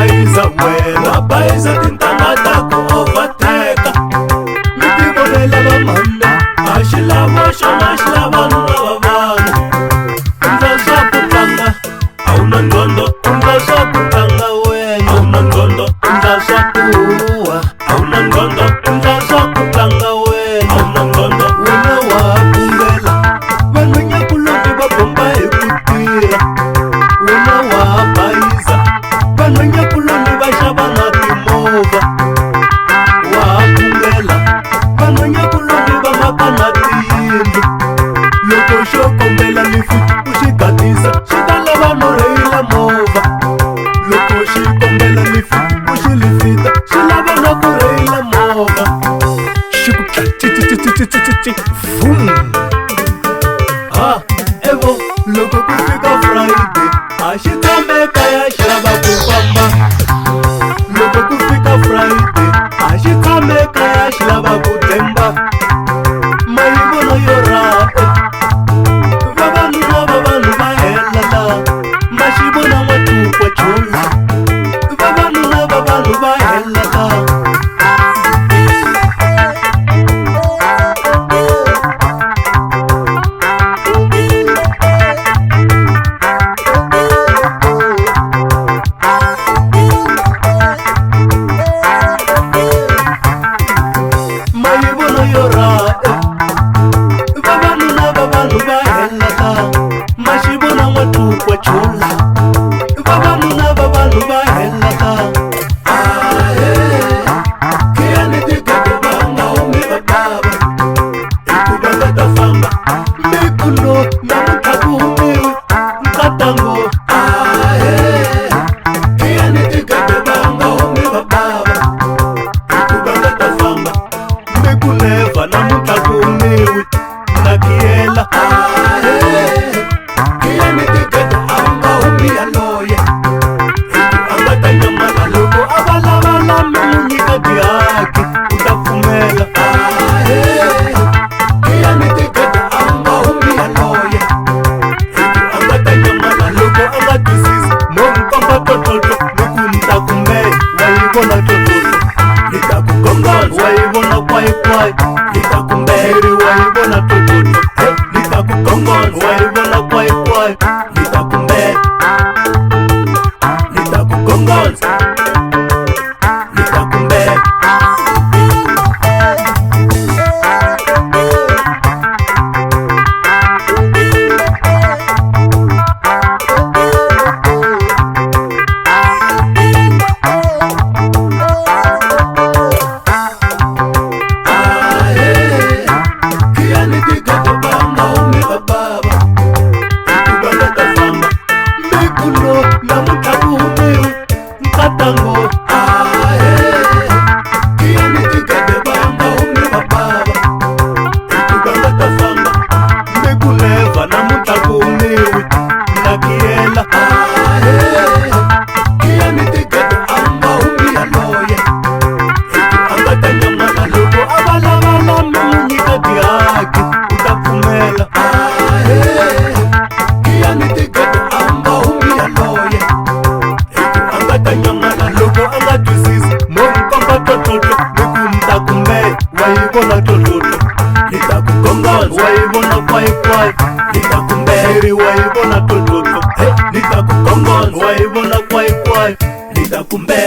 bayiza wena bayiza tintangha ta ku overtake mi ti vonela va mhani a xi lava xona xi lava lava vanhu endla swa ku tlanga a wu na nqondo endla swa ku tlanga wena a wu na nqondo endla swa ku huwa a wu na nqondo endla swa ku tlanga wena a wu na nqondo wena wa kungela vanhwanyakuloni va bomba hi ku tirha wena wa bayiza vanhwanyakuloni va xava na timovha wa kungela vanhwanyakuloni va maka na tiyindlu loko xo kombela lifu u xi gatisa xi ta lava no rheyila movha loko xi kombela lifu u xi lifita xi lava na ku rheyila movha xi ku vum evo loko ku fika Friday a xi tshame kaya xi lava ku famba loko ku fika Friday a xi tshame kaya xi lava ku demba mayivona yo raha vavanuna va vanhu va hela la ma xi vona n'watukwa chola vavanuna va vanhu va hela la mayivona yo raha vavanuna va vanhu va hela la ma xi vona n'watukwa chola vavanuna va vanhu va hela la khiyani tigede va nga humi va bava hikuva va ta famba mikulo namuntlha ku humiwi nkatango khiyani tigede va nga humi va bava hikuva va ta famba mikuneva namuntlha ku humiwi na khiyela khiyani tigede a nga humi yaloye hiku a nga ta nyamala loko a va lava lami n'wi nyika tihaki u ta pfumela khiyani tigede a nga humi yaloye hiku a nga ta nyamala loko a nga twisisi mo n'wi komba totlotlo ni ku ni ta kumela wa yi vona totlotlo ni ta ku gongola wa yi vona kwayikwai ni ta kumberi wa yi vona totlotlo ni ta ku gongola wa yi vona kwayikwai ni ta kumbela ni ta ku gongola ni ta kumbela khiyani tigede va nga humi va bava hikuva va ta famba mikulo namuntlha ku humiwi nkatango khiyani tigede va nga humi va bava hikuva va ta famba mikuneva namuntlha ku humiwi na khiyela khiyani tigede a nga humi yaloye hiku a nga ta nyamala loko a va lava lami n'wi nyika tihaki u ta pfumela khiyani tigede a nga humi yaloye hiku a nga ta nyamala loko a nga twisisi mo n'wi komba totlotlo ni ku ni ta kumbela wa yi vona totlotlo ni ta ku gongola wa yi vona kwayikwai ni ta kumberi wa yi vona totlotlo ni ta ku gongola wa yi vona kwayikwai ni ta kumbela